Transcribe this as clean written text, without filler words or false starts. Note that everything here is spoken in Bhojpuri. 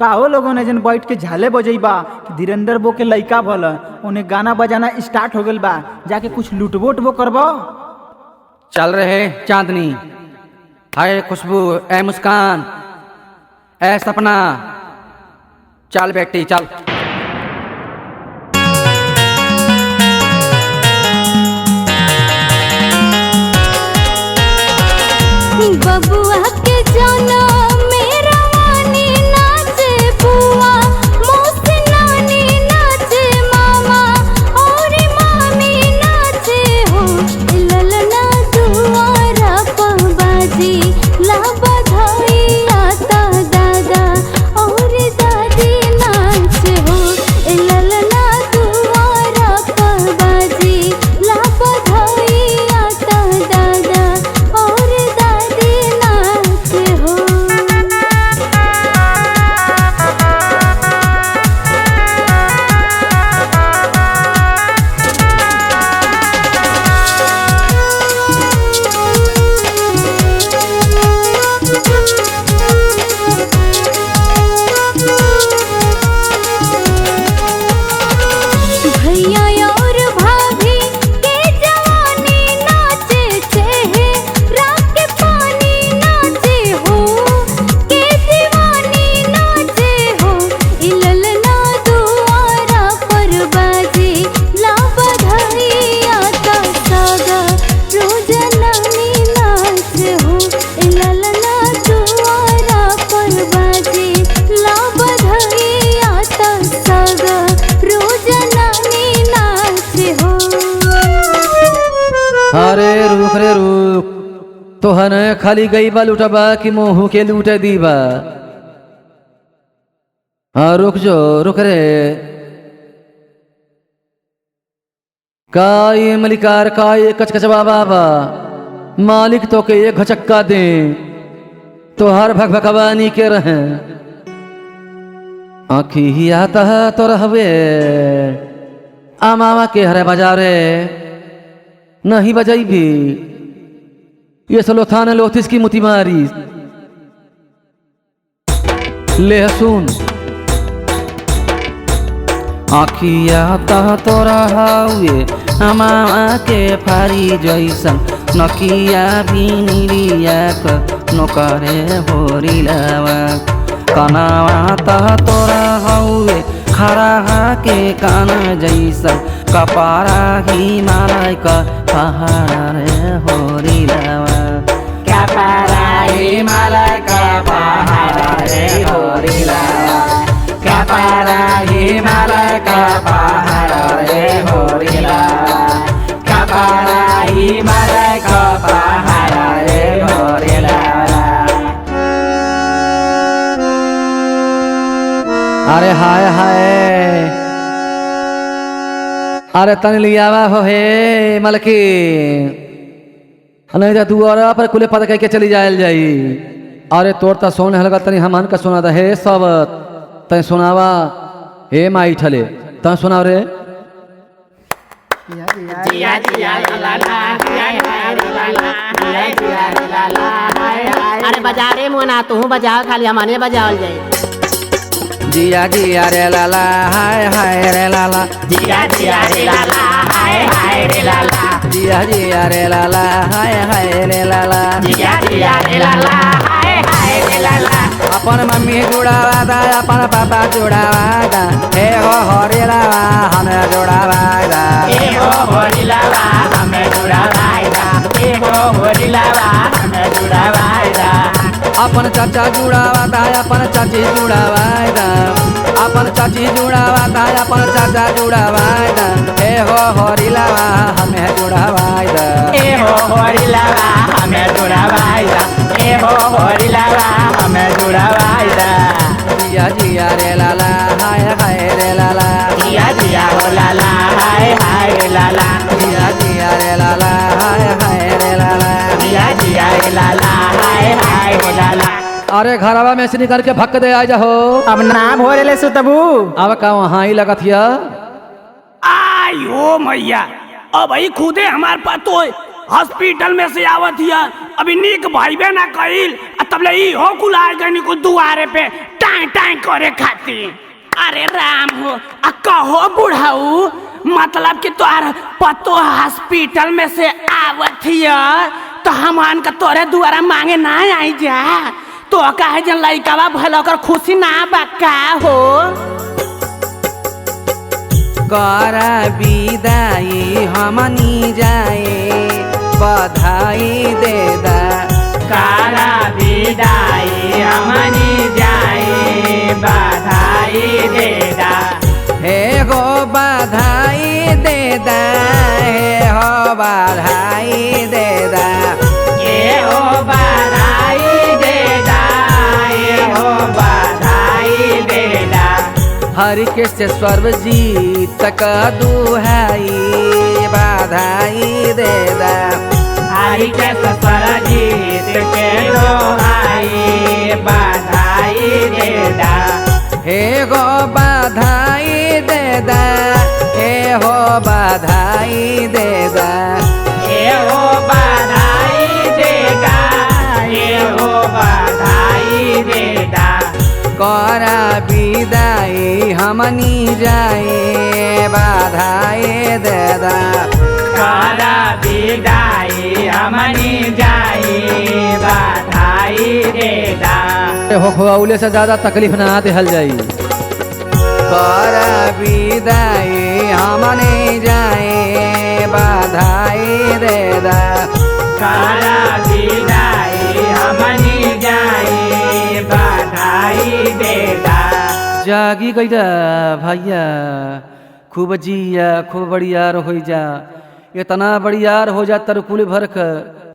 काहो लोगों ने जन बैठ के झाले बजैबा कि धीरेन्द्र बो के लइका भल उन्हें गाना बजाना स्टार्ट हो गइल बा, जाके कुछ लुटबो उटबो करबो। चल रहे चांदनी, हाय खुशबू, ए मुस्कान, ए सपना, चल बेटी चल। बबुआ के जाना मेरा वानी नाचे बुआ, मौस नानी नाचे मामा और मामी नाचे हो। ललना दुआरा पबाजी ला बधाई आता दादा और दादी नाचे हो। ललना दुआरा पबाजी ला बधाई आता दादा और दादी नाचे हो। भैया और भाभी के जवानी नाचे चेहरा के पानी नाचे हो। के दीवानी नाचे हो। ललना दुआरा पर बाजी ला बधाई आता सागा रोज नानी नाचे हो। ललना दुआरा पर बाजी ला बधाई आता सागा रोज नानी नाचे हो। अरे रुक रे रुक, तोहन खाली गई बा लुटबा कि मोहू के लूट दीबा। हाँ रुक जो, रुक रे। का ये मलिकार, का ये कचकचवा बाबा, मालिक तो के ये घचक्का दे तो हर भगभगवानी के रहे। आखी ही आता है तो रहवे आ मामा के हरे बाजारे नहीं बजाई भी ये सलो थान लोथिस की मुती मारी ले सुन। आखिया तह तोरा हुए मामा के फारी जैसन नकिया भी निरिया नोकरे होरी लावा। कनावा तह तोरा हुए खरा के काना जैसा कपारा हिमालय का पहाड़ रे होरी लावा। कपारा हिमालय का पहाड़ रे होरी लावा। कपारा हिमालय का पहाड़ रे होरी लावा। कपारा हिमालय का पहाड़ रे होरी लावा। अरे हाय हाय, अरे तन लियावा हो हे मलकी, नहीं तो दुआरा पर कुले पता कह के चली जायल जाई। अरे तोर ता सोन हलगा तनी हमान का सुना दा हे सब तय सुनावा हे माई ठले ता सुनाव रे। जिया जिया ला ला अरे बजा रे मोना, तू बजा, खाली हमारे बजावल जाए। जिया जिया रे लाला हाय हाय रे लाला। जिया जिया रे लाला हाय हाय रे लाला। जिया जिया रे लाला हाय हाय रे लाला। जिया जिया रे लाला हाय हाय रे लाला। अपन मम्मी जुड़ावा दा, अपन पापा जुड़ावा दा, हे हो हरे लावा हमें जुड़ावा दा। ए हो होरी लावा हमें जुड़ावाई दा। ए हो होरी लावा हमें जुड़ावाई दा। अपन चाचा जुड़ावा दा, अपन चाची जुड़ावा दा। अपन चाची जुड़ावा दा, अपन चाचा जुड़ावा दा, हे हो हरी लावा हमें जुड़ावा दा। ए हो होरी लावा हमें जुड़ावाई दा। ए हो होरी लावा हमें जुड़ावाई दा। जिया जिया रे लाला हाय हाय रे लाला। जिया जिया हो लाला हाय हाय रे लाला। जिया जिया रे लाला हाय हाय रे लाला। जिया जिया रे लाला हाय हाय रे लाला। अरे घरवा में से निकल के भक दे आ जाओ। अब ना भोरे ले सुतबू। अब का वहाँ ही लगत हिया। आयो मैया, अब ही खुदे हमार पास तो हॉस्पिटल में से आवत हिया अभी निक भइबे ना कइल तबले ई हो कुलार गनी को दुआरे पे टाई टाई करे खातिर। अरे राम हो आ कहो बुढ़ाऊ मतलब कि तोहार पतो हॉस्पिटल में से आवत हिय तो हमन का तोरे दुआरा मांगे ना आई जा तो काहे जन लइकावा भल ओकर खुशी ना बा का हो। करा विदाई हमनी जाए बधाई दे दा। कारा विदाई हमनी जाए बधाई दे दा। हे हो बधाई दे दा हे हो बधाई दे दा। ये हो बधाई दे दा ये हो बधाई दे दा। हरि कृष्ण सर्वजीत का दुहाई बधाई दे दा। हरि के स्वरजीत के लोहाई बधाई दे दा। हे गो बधाई दे दा हे हो बधाई दे दा। ये हो बधाई देगा ये हो बधाई देगा। करा विदाई हमनी जाए बधाई दे दा। कारा विदाई हमनी जाई बधाई देगा। हो खवाउले से ज्यादा तकलीफ ना देहल जाई। करा विदाई हमनी जाए बधाई दे दा। कारा विदाई हमनी जाई बधाई देगा। जागी गईला भैया खूब जिया खूब बड़ियार हो जा इतना बड़ियार हो जा तरकुल भर कर